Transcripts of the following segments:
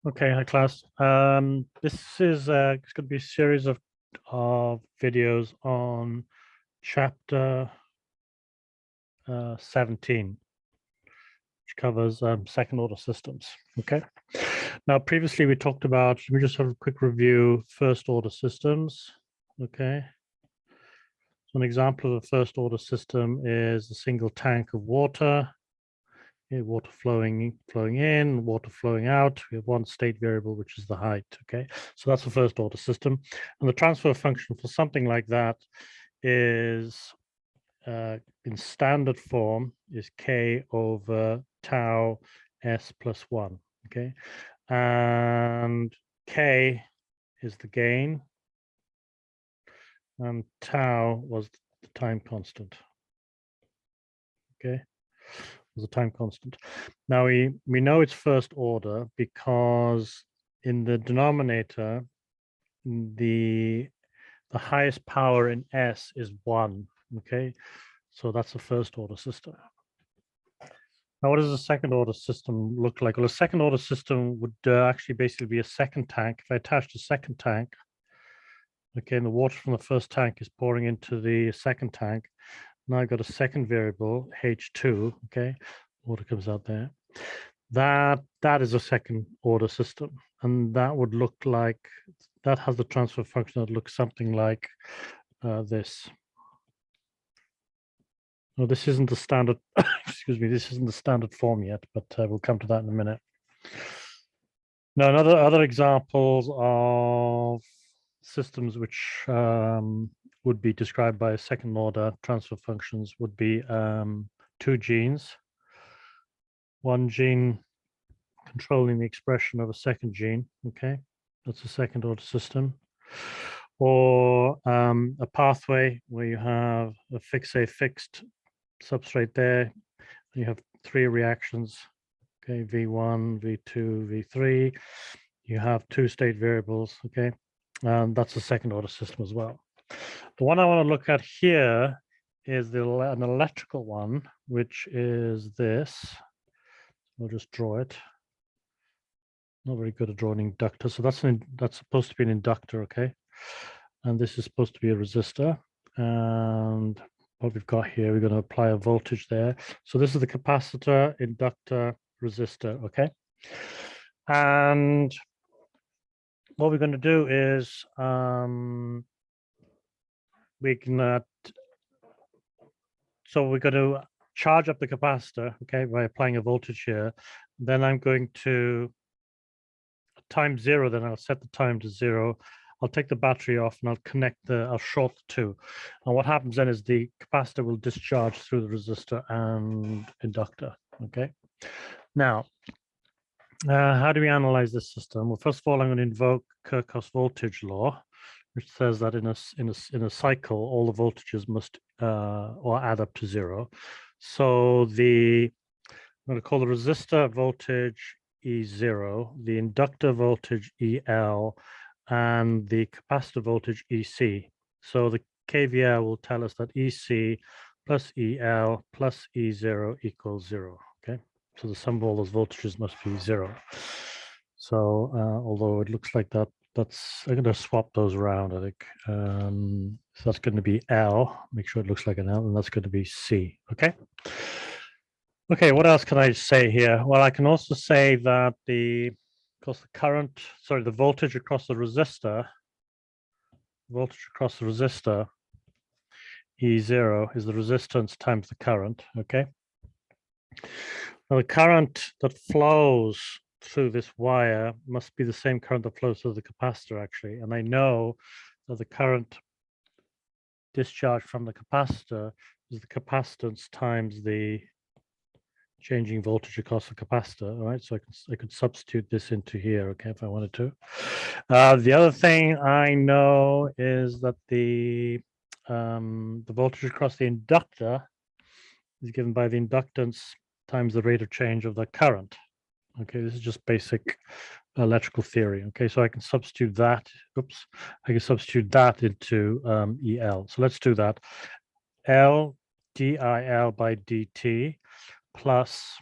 Okay, hi class. This is it's going to be a series of videos on chapter 17, which covers second order systems. Okay. Now, previously we talked about, let me just have a quick review, first order systems. Okay. So an example of a first order system is a single tank of water. Water flowing in, water flowing out. We have one state variable, which is the height. Okay, so that's the first order system, and the transfer function for something like that is in standard form is k over tau s plus 1. Okay, and k is the gain, and tau was the time constant. Okay. As a time constant. Now we know it's first order because in the denominator, the highest power in S is 1. Okay, so that's a first order system. Now, what does a second order system look like? Well, a second order system would actually basically be a second tank. If I attached a second tank, okay, and the water from the first tank is pouring into the second tank. Now I've got a second variable, H2, okay, water comes out there. That is a second order system, and that would look like, that has the transfer function that looks something like this. No, this isn't the standard, excuse me, this isn't the standard form yet, but we'll come to that in a minute. Now, other examples of systems which would be described by second order transfer functions would be two genes, one gene controlling the expression of a second gene. Okay, that's a second order system. Or a pathway where you have a fixed substrate there. You have three reactions. Okay, V1, V2, V3. You have two state variables. Okay, and that's a second order system as well. The one I want to look at here is an electrical one, which is this. I'll just draw it. Not very good at drawing inductor. So that's supposed to be an inductor, okay? And this is supposed to be a resistor. And what we've got here, we're going to apply a voltage there. So this is the capacitor, inductor, resistor, okay? And what we're going to do is we can, so we're going to charge up the capacitor, okay, by applying a voltage here. Then I'm going to time 0, then I'll set the time to 0. I'll take the battery off and I'll short the two. And what happens then is the capacitor will discharge through the resistor and inductor. Okay. Now, how do we analyze this system? Well, first of all, I'm going to invoke Kirchhoffs Voltage Law, which says that in a cycle, all the voltages must or add up to 0. So I'm going to call the resistor voltage E0, the inductor voltage EL, and the capacitor voltage EC. So the KVL will tell us that EC plus EL plus E0 equals 0. Okay, so the sum of all those voltages must be 0. So although it looks like I'm going to swap those around, I think. So that's going to be L, make sure it looks like an L, and that's going to be C. Okay. Okay, what else can I say here? Well, I can also say that the voltage across the resistor, E0 is the resistance times the current, okay? Now the current that flows through this wire must be the same current that flows through the capacitor, actually. And I know that the current discharge from the capacitor is the capacitance times the changing voltage across the capacitor. All right, so I could substitute this into here, okay, if I wanted to. The other thing I know is that the voltage across the inductor is given by the inductance times the rate of change of the current. Okay, this is just basic electrical theory. Okay, so I can substitute that. I can substitute that into EL. So let's do that. L dIL by dt plus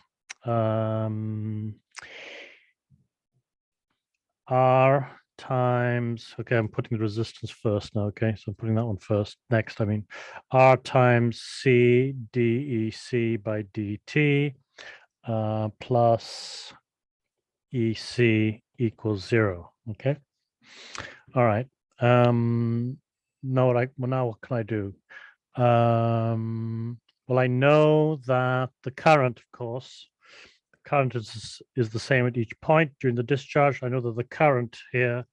R times, okay, I'm putting the resistance first now, okay, so I'm putting that one first. Next, I mean, R times C DEC by DT plus EC equals 0, okay? All right. Now what can I do? Well, I know that the current, of course, current is the same at each point during the discharge. I know that the current here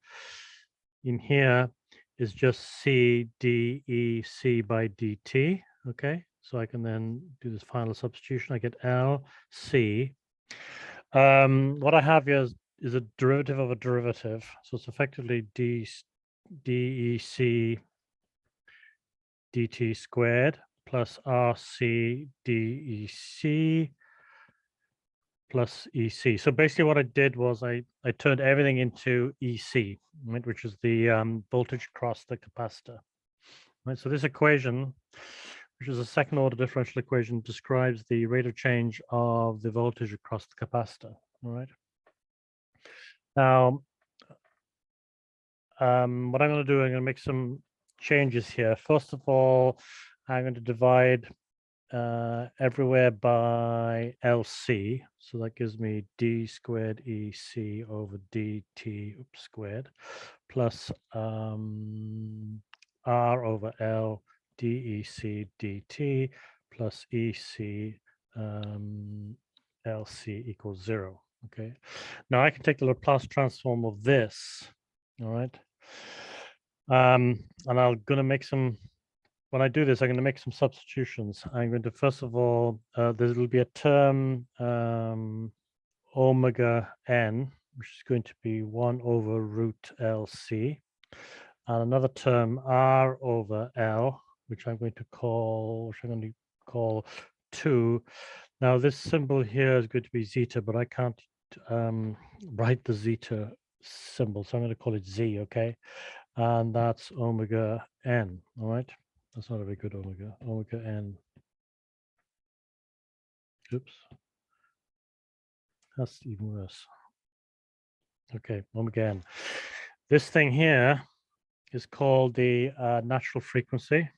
in here is just C DEC by DT. Okay, so I can then do this final substitution. I get L C. What I have here is a derivative of a derivative, so it's effectively DEC dt squared plus RC DEC plus EC. So basically what I did was I turned everything into EC, right, which is the voltage across the capacitor. Right, so this equation, which is a second order differential equation, describes the rate of change of the voltage across the capacitor. All right. Now, what I'm going to do, I'm going to make some changes here. First of all, I'm going to divide everywhere by LC. So that gives me D squared EC over DT squared plus R over L DEC DT plus EC LC equals 0. Okay. Now I can take the Laplace transform of this. All right. And I'm going to make some. When I do this, I'm going to make some substitutions. I'm going to, first of all, there will be a term omega n, which is going to be 1 over root LC, and another term r over L, which I'm going to call 2. Now, this symbol here is going to be zeta, but I can't write the zeta symbol, so I'm going to call it z, okay? And that's omega n, all right? That's not a very good omega. Omega n. Oops. That's even worse. Okay, omega n. This thing here is called the natural frequency.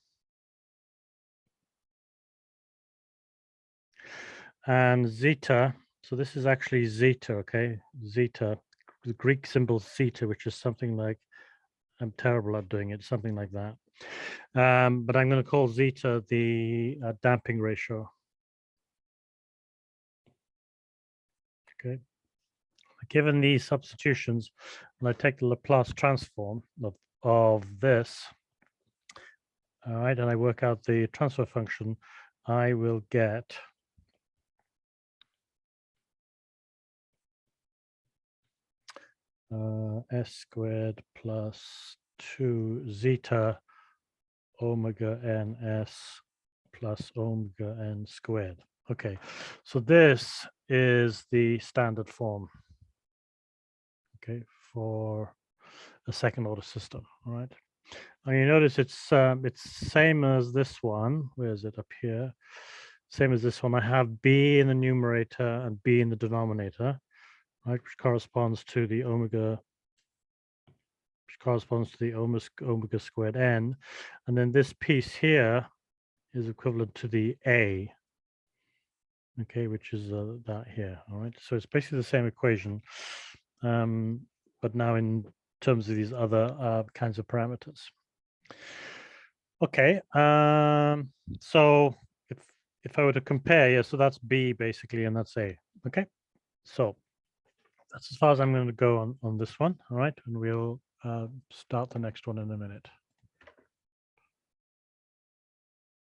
And zeta, so this is actually zeta, okay? Zeta, the Greek symbol zeta, which is something like, I'm terrible at doing it, something like that. But I'm going to call zeta the damping ratio. Okay. Given these substitutions, when I take the Laplace transform of this, all right, and I work out the transfer function, I will get s squared plus 2 zeta omega n s plus omega n squared. Okay, so this is the standard form, okay, for a second order system, all right? And you notice it's same as this one. Where is it? Up here. Same as this one. I have b in the numerator and b in the denominator, right, which corresponds to the omega squared n, and then this piece here is equivalent to the a, okay, which is that here. All right, so it's basically the same equation, but now in terms of these other kinds of parameters. Okay, so if I were to compare, yeah, so that's B basically, and that's A. Okay, so that's as far as I'm going to go on this one. All right, and we'll start the next one in a minute.